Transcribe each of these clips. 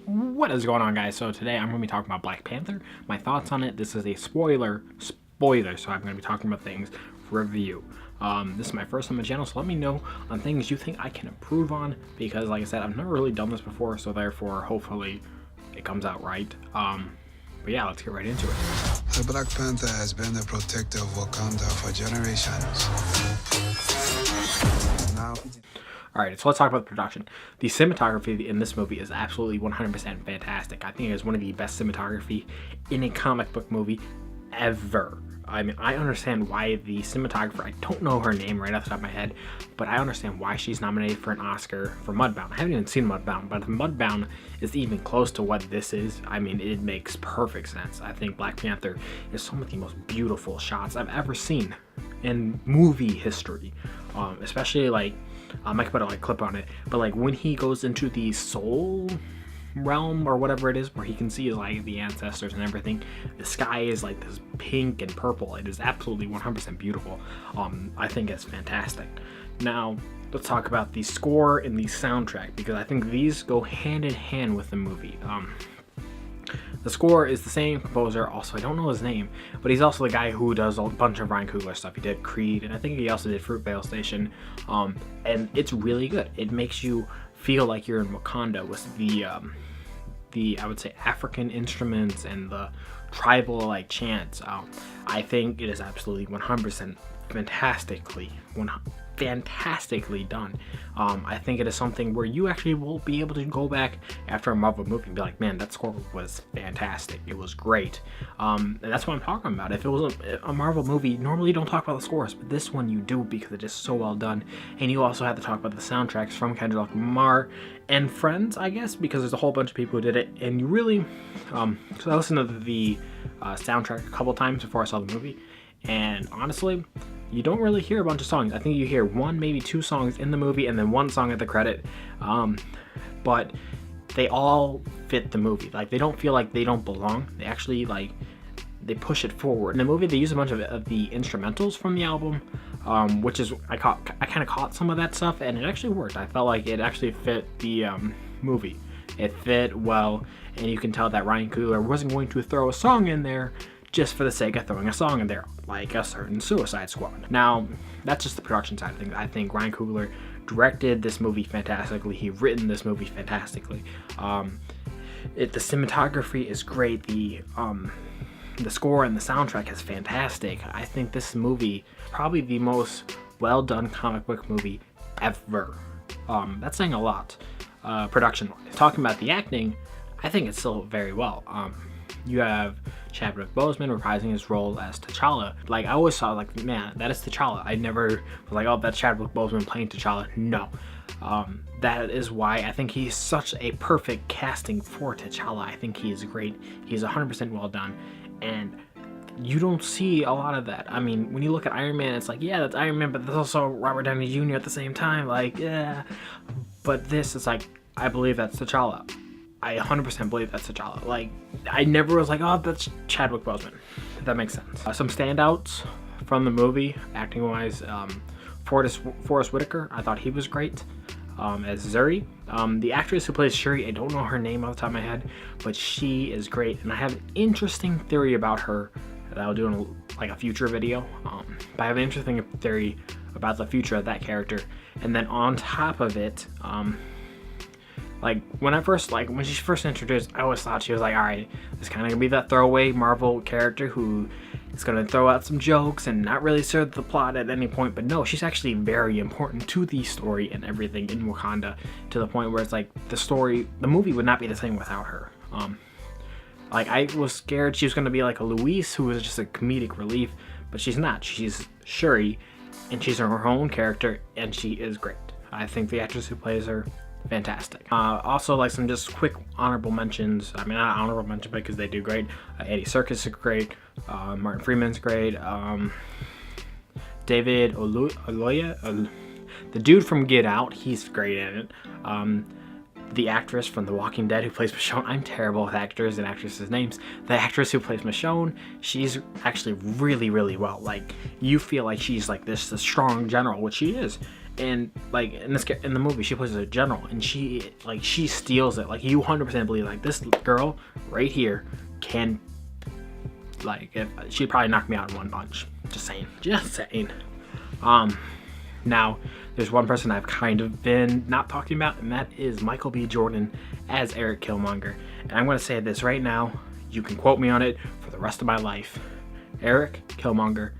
What is going on, guys? So today I'm going to be talking about Black Panther, my thoughts on it. This is a spoiler, so I'm going to be talking about things review. This is my first on my channel, so let me know on things you think I can improve on, because like I said, I've never really done this before, so therefore hopefully it comes out right. But yeah, let's get right into it. The Black Panther has been the protector of Wakanda for generations. Now, Alright, so let's talk about the production. The cinematography in this movie is absolutely 100% fantastic. I think it is one of the best cinematography in a comic book movie ever. I mean, I understand why the cinematographer, I don't know her name right off the top of my head, but I understand why she's nominated for an Oscar for Mudbound. I haven't even seen Mudbound, but if Mudbound is even close to what this is, I mean, it makes perfect sense. I think Black Panther is some of the most beautiful shots I've ever seen in movie history. Especially like, I could put a clip on it, but like when he goes into the soul realm or whatever it is, where he can see like the ancestors and everything, the sky is like this pink and purple. It is absolutely 100% beautiful. I think it's fantastic. Now let's talk about the score and the soundtrack, because I think these go hand in hand with the movie. The score is the same composer. Also, I don't know his name, but he's also the guy who does a bunch of Ryan Coogler stuff. He did Creed, and I think he also did Fruitvale Station. And it's really good. It makes you feel like you're in Wakanda with the I would say African instruments and the tribal like chants. I think it is absolutely 100% fantastically done. I think it is something where you actually will be able to go back after a Marvel movie and be like, man, that score was fantastic. It was great. And that's what I'm talking about. If it was a Marvel movie, normally you don't talk about the scores, but this one you do, because it is so well done. And you also have to talk about the soundtracks from Kendrick Lamar and friends, I guess, because there's a whole bunch of people who did it. And you really, so I listened to the soundtrack a couple times before I saw the movie, and honestly, you don't really hear a bunch of songs. I think you hear one, maybe two songs in the movie, and then one song at the credit. But they all fit the movie. Like, they don't feel like they don't belong. They actually, like, they push it forward. In the movie, they use a bunch of the instrumentals from the album, which is, I kind of caught some of that stuff, and it actually worked. I felt like it actually fit the movie. It fit well, and you can tell that Ryan Coogler wasn't going to throw a song in there just for the sake of throwing a song in there, like a certain Suicide Squad. Now, that's just the production side of things. I think Ryan Coogler directed this movie fantastically. He written this movie fantastically. The cinematography is great. The score and the soundtrack is fantastic. I think this movie probably the most well-done comic book movie ever. That's saying a lot. Production-wise. Talking about the acting, I think it's still very well. You have Chadwick Boseman reprising his role as T'Challa. Like, I always saw, like, man, that is T'Challa. I never was like, oh, that's Chadwick Boseman playing T'Challa. No. That is why I think he's such a perfect casting for T'Challa. I think he is great. He's 100% well done. And you don't see a lot of that. I mean, when you look at Iron Man, it's like, yeah, that's Iron Man, but there's also Robert Downey Jr. at the same time. Like, yeah. But this is like, I believe that's T'Challa. I 100% believe that's T'Challa. Like, I never was like, oh, that's Chadwick Boseman. If that makes sense. Some standouts from the movie, acting-wise, Forrest Whitaker. I thought he was great as Zuri. The actress who plays Shuri, I don't know her name off the top of my head, but she is great. And I have an interesting theory about her that I'll do in like a future video. But I have an interesting theory about the future of that character. And then on top of it, like, when she first introduced, I always thought she was like, alright, this kind of gonna be that throwaway Marvel character who is gonna throw out some jokes and not really serve the plot at any point. But no, she's actually very important to the story and everything in Wakanda, to the point where it's like the movie would not be the same without her. Like, I was scared she was gonna be like a Luis who was just a comedic relief, but she's not. She's Shuri, and she's her own character, and she is great. I think the actress who plays her, fantastic. Also, like, some just quick honorable mentions. I mean, not honorable mention because they do great. Andy Serkis is great. Martin Freeman's great. David Oluoya, the dude from Get Out, he's great in it. The actress from The Walking Dead who plays Michonne, I'm terrible with actors and actresses' names. The actress who plays Michonne, she's actually really, really well. Like, you feel like she's like this strong general, which she is. And like in the movie, she plays a general, and she steals it. Like you 100% believe like this girl right here can, like, if she'd probably knock me out in one punch. Just saying. Now there's one person I've kind of been not talking about, and that is Michael B. Jordan as Eric Killmonger. And I'm going to say this right now. You can quote me on it for the rest of my life. Eric Killmonger,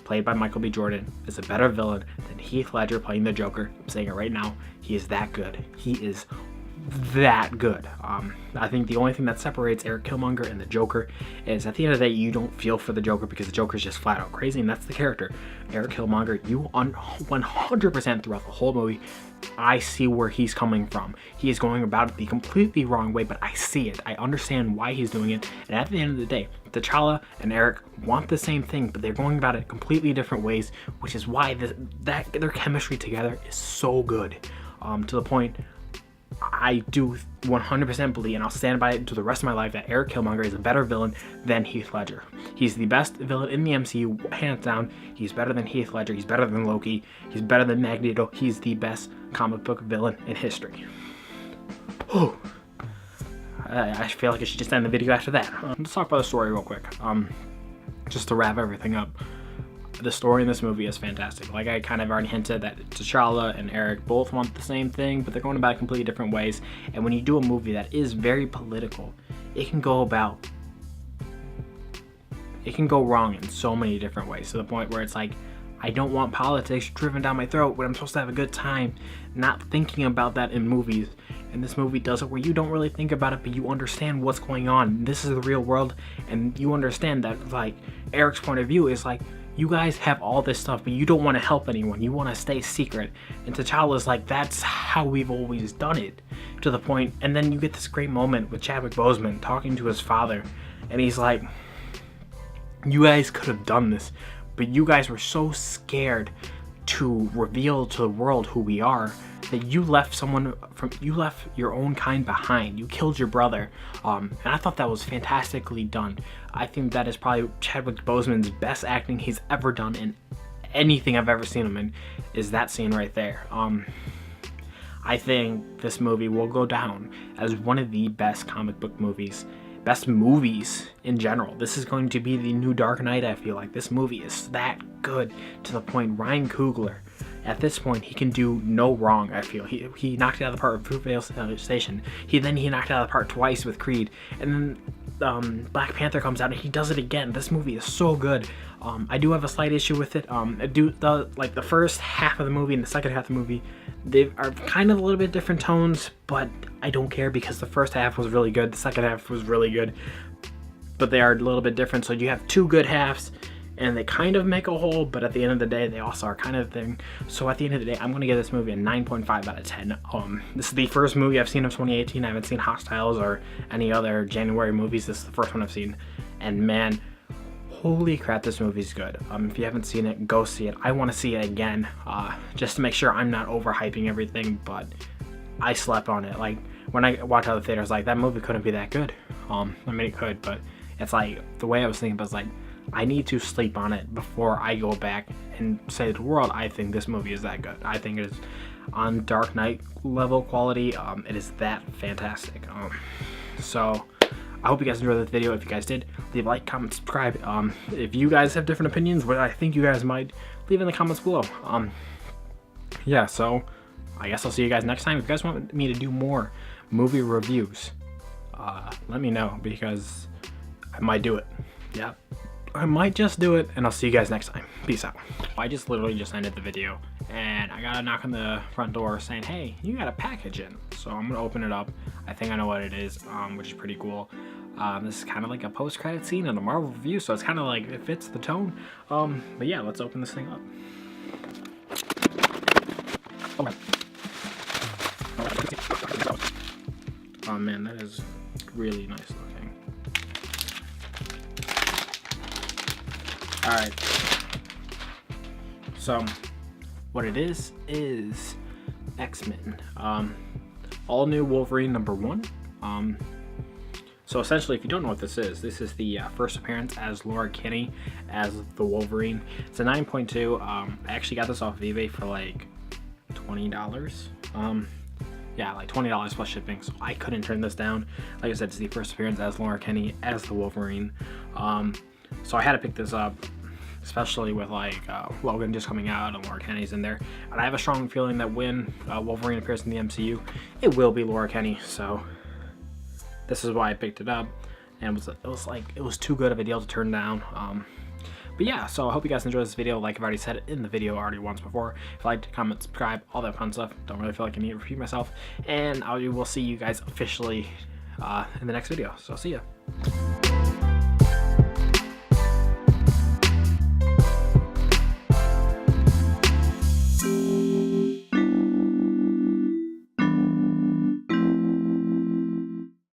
played by Michael B. Jordan, is a better villain than Heath Ledger playing the Joker. I'm saying it right now. He is that good. He is that good. I think the only thing that separates Eric Killmonger and the Joker is at the end of the day, you don't feel for the Joker because the Joker is just flat out crazy, and that's the character. Eric Killmonger, you 100% throughout the whole movie, I see where he's coming from. He is going about it the completely wrong way, but I see it. I understand why he's doing it, and at the end of the day, T'Challa and Eric want the same thing, but they're going about it completely different ways, which is why their chemistry together is so good. To the point, I do 100% believe, and I'll stand by it to the rest of my life, that Eric Killmonger is a better villain than Heath Ledger. He's the best villain in the MCU, hands down. He's better than Heath Ledger. He's better than Loki. He's better than Magneto. He's the best comic book villain in history. Oh, I feel like I should just end the video after that. Let's talk about the story real quick. Just to wrap everything up. The story in this movie is fantastic. Like I kind of already hinted, that T'Challa and Eric both want the same thing, but they're going about it completely different ways. And when you do a movie that is very political, it can go wrong in so many different ways, to the point where it's like, I don't want politics driven down my throat when I'm supposed to have a good time, not thinking about that in movies. And this movie does it where you don't really think about it, but you understand what's going on. This is the real world, and you understand that, like, Eric's point of view is like, you guys have all this stuff, but you don't want to help anyone. You want to stay secret. And T'Challa's like, that's how we've always done it, to the point. And then you get this great moment with Chadwick Boseman talking to his father, and he's like, you guys could have done this, but you guys were so scared to reveal to the world who we are that you left your own kind behind. You killed your brother. And I thought that was fantastically done. I think that is probably Chadwick Boseman's best acting he's ever done in anything I've ever seen him in, is that scene right there. I think this movie will go down as one of the best comic book movies, best movies in general. This is going to be the new Dark Knight, I feel like. This movie is that good, to the point Ryan Coogler, at this point, he can do no wrong, I feel. He knocked it out of the park with Fruitvale Station. He knocked it out of the park twice with Creed. And then Black Panther comes out and he does it again. This movie is so good. I do have a slight issue with it. The first half of the movie and the second half of the movie, they are kind of a little bit different tones, but I don't care because the first half was really good. The second half was really good, but they are a little bit different. So you have two good halves, and they kind of make a whole, but at the end of the day, they also are kind of a thing. So at the end of the day, I'm going to give this movie a 9.5 out of 10. This is the first movie I've seen of 2018. I haven't seen Hostiles or any other January movies. This is the first one I've seen. And man, holy crap, this movie's good. If you haven't seen it, go see it. I want to see it again, just to make sure I'm not overhyping everything, but I slept on it. Like, when I watched out of the theater, I was like, that movie couldn't be that good. I mean, it could, but it's like, the way I was thinking, but it's like, I need to sleep on it before I go back and say to the world, I think this movie is that good. I think it is on Dark Knight level quality. It is that fantastic. So I hope you guys enjoyed this video. If you guys did, leave a like, comment, subscribe. If you guys have different opinions, what I think you guys might, leave in the comments below. Yeah, so I guess I'll see you guys next time. If you guys want me to do more movie reviews, let me know, because I might do it. Yeah, I might just do it, and I'll see you guys next time. Peace out. I just literally just ended the video, and I got a knock on the front door saying, hey, you got a package in. So I'm gonna open it up. I think I know what it is, which is pretty cool. This is kind of like a post-credit scene in a Marvel review, so it's kind of like, it fits the tone. But yeah, let's open this thing up. Oh man, that is really nice looking. Alright, so what it is X-Men, all new Wolverine #1. So essentially, if you don't know what this is the first appearance as Laura Kinney as the Wolverine. It's a 9.2. I actually got this off of eBay for like $20. Yeah, like $20 plus shipping, so I couldn't turn this down. Like I said, it's the first appearance as Laura Kinney as the Wolverine. So I had to pick this up, especially with like Logan just coming out and Laura Kinney's in there. And I have a strong feeling that when Wolverine appears in the MCU, it will be Laura Kinney. So this is why I picked it up, and it was too good of a deal to turn down. But yeah, so I hope you guys enjoyed this video. Like I've already said it in the video already once before. If you liked, comment, subscribe, all that fun stuff. Don't really feel like I need to repeat myself. And I will see you guys officially in the next video. So see ya.